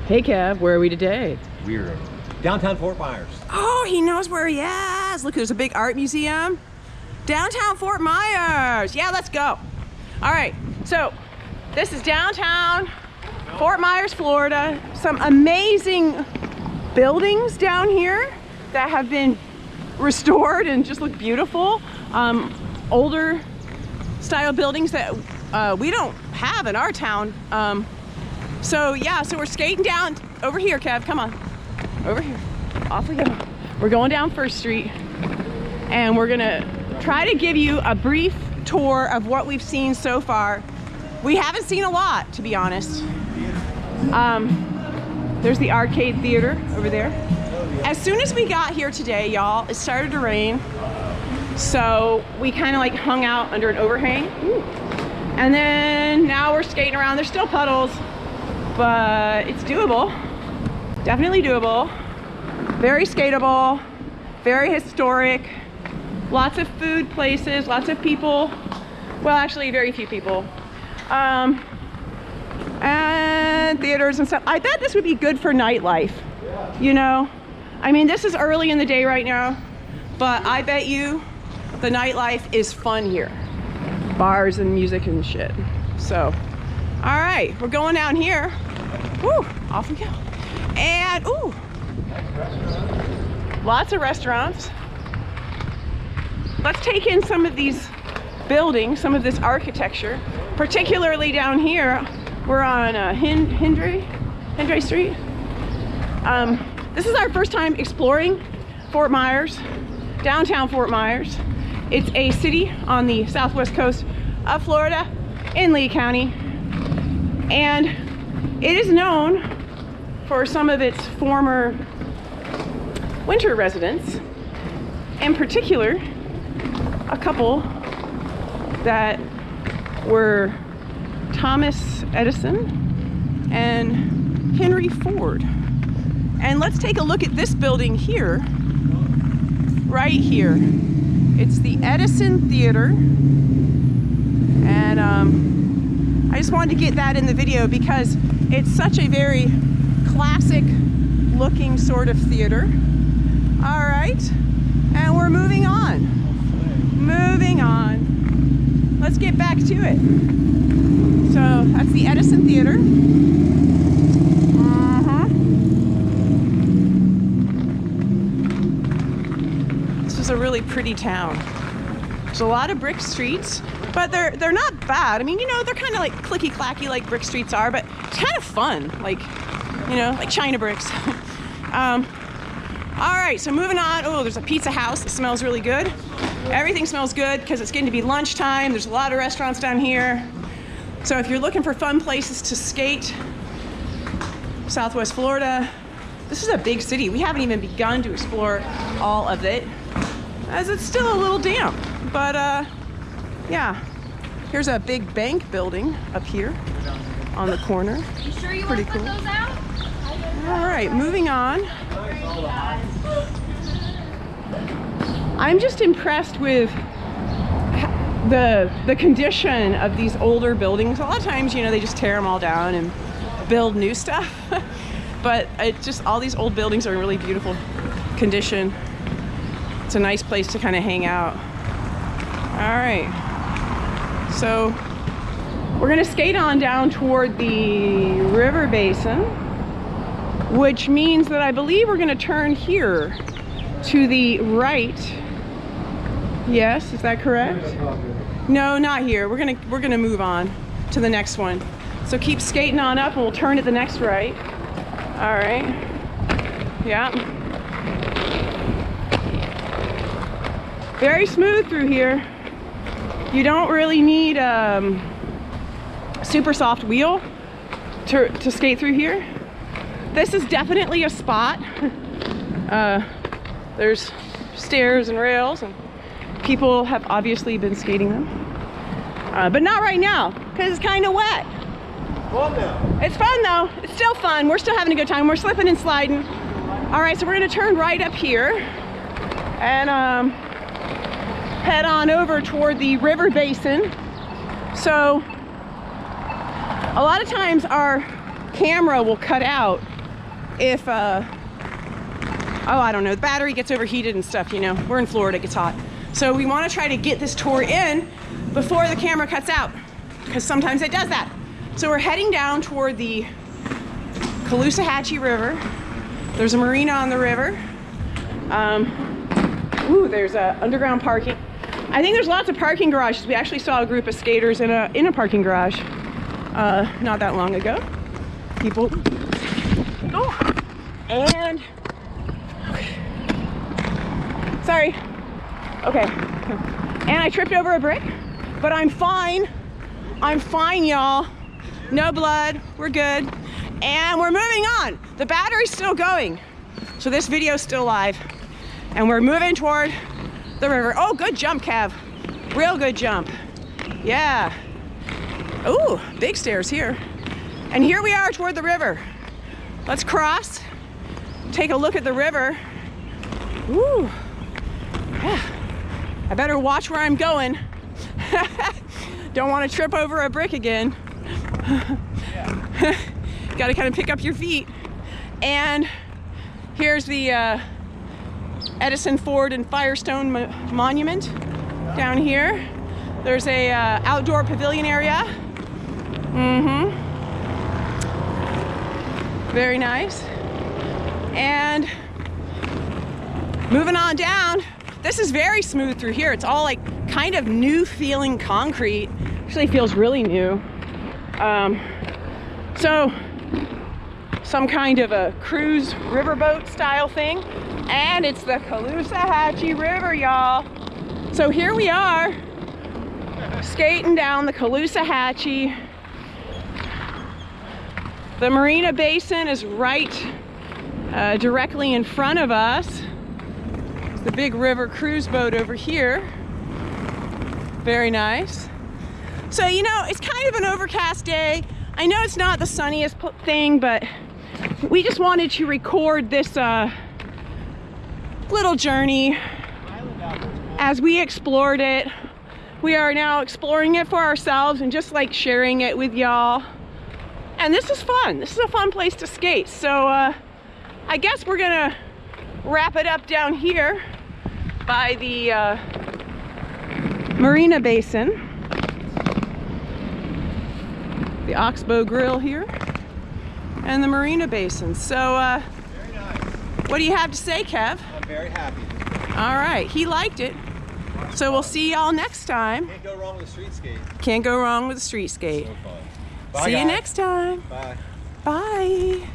Hey Kev, where are we today? We're downtown Fort Myers. Oh, he knows where he is. Look, there's a big art museum. Downtown Fort Myers. Yeah, let's go. All right, so this is downtown Fort Myers, Florida. Some amazing buildings down here that have been restored and just look beautiful. Older style buildings that we don't have in our town. So yeah, so we're skating down over here, Kev, come on. Over here, off we go. We're going down First Street and we're gonna try to give you a brief tour of what we've seen so far. We haven't seen a lot, to be honest. There's the Arcade Theater over there. As soon as we got here today, y'all, it started to rain. So we kind of like hung out under an overhang. Ooh. And then now we're skating around. There's still puddles, but it's doable. Definitely doable. Very skateable, very historic. Lots of food places, lots of people. Well, actually very few people. And theaters and stuff. I bet this would be good for nightlife, you know? I mean, this is early in the day right now, but I bet you the nightlife is fun here. Bars and music and shit. So, all right, we're going down here. Woo, off we go. And, ooh, lots of restaurants. Let's take in some of these buildings, some of this architecture, particularly down here. We're on Hindray Street. This is our first time exploring Fort Myers, downtown Fort Myers. It's a city on the southwest coast of Florida in Lee County. And it is known for some of its former winter residents, in particular, a couple that were Thomas Edison and Henry Ford. And let's take a look at this building here, right here. It's the Edison Theater. And I just wanted to get that in the video because it's such a very classic looking sort of theater. All right, and we're moving on. Moving on. Let's get back to it. So that's the Edison Theater. This is a really pretty town. There's a lot of brick streets, but they're not bad. I mean, you know, they're kind of like clicky clacky like brick streets are, but it's kind of fun, like, you know, like China bricks. All right, so moving on. Oh, there's a pizza house. It smells really good. Everything smells good because it's getting to be lunchtime. There's a lot of restaurants down here. So if you're looking for fun places to skate, Southwest Florida, this is a big city. We haven't even begun to explore all of it, as it's still a little damp. But yeah, here's a big bank building up here on the corner. You sure you Pretty want to cool. put those out? All right, moving on. I'm just impressed with the condition of these older buildings. A lot of times, you know, they just tear them all down and build new stuff. But it just, all these old buildings are in really beautiful condition. It's a nice place to kind of hang out. All right, so we're gonna skate on down toward the river basin, which means that I believe we're gonna turn here to the right. Yes, is that correct? No, not here. We're gonna move on to the next one. So keep skating on up and we'll turn at the next right. All right. Yeah. Very smooth through here. You don't really need a super soft wheel to skate through here. This is definitely a spot. There's stairs and rails and people have obviously been skating them. But not right now, because it's kind of wet. Fun now. It's fun though, it's still fun. We're still having a good time. We're slipping and sliding. All right, so we're gonna turn right up here and head on over toward the river basin. So a lot of times our camera will cut out if, oh, I don't know, the battery gets overheated and stuff, you know. We're in Florida, it gets hot. So we want to try to get this tour in before the camera cuts out, because sometimes it does that. So we're heading down toward the Caloosahatchee River. There's a marina on the river. Ooh, there's underground parking. I think there's lots of parking garages. We actually saw a group of skaters in a parking garage not that long ago. People. Oh, and okay. Sorry. Okay. And I tripped over a brick, but I'm fine. I'm fine, y'all. No blood. We're good. And we're moving on. The battery's still going. So this video's still live. And we're moving toward the river. Oh, good jump, Kev. Real good jump. Yeah. Ooh, big stairs here. And here we are toward the river. Let's cross. Take a look at the river. Ooh. Yeah. I better watch where I'm going. Don't want to trip over a brick again. Got to kind of pick up your feet. And here's the Edison, Ford, and Firestone Monument down here. There's a outdoor pavilion area. Very nice. And moving on down, this is very smooth through here. It's all like kind of new feeling concrete. Actually feels really new. So some kind of a cruise riverboat style thing. And it's the Caloosahatchee River, y'all. So here we are, skating down the Caloosahatchee. The Marina Basin is right directly in front of us. The big river cruise boat over here. Very nice. So, you know, it's kind of an overcast day. I know it's not the sunniest thing, but we just wanted to record this little journey as we explored it. We are now exploring it for ourselves and just like sharing it with y'all. And this is fun. This is a fun place to skate. So I guess we're gonna wrap it up down here by the Marina Basin. The Oxbow Grill here and the Marina Basin. So Very nice. what do you have to say, Kev? I'm very happy. All right, he liked it. So we'll see y'all next time. Can't go wrong with street skate. Can't go wrong with a street skate. So fun. Bye, See you guys. next time. Bye. Bye.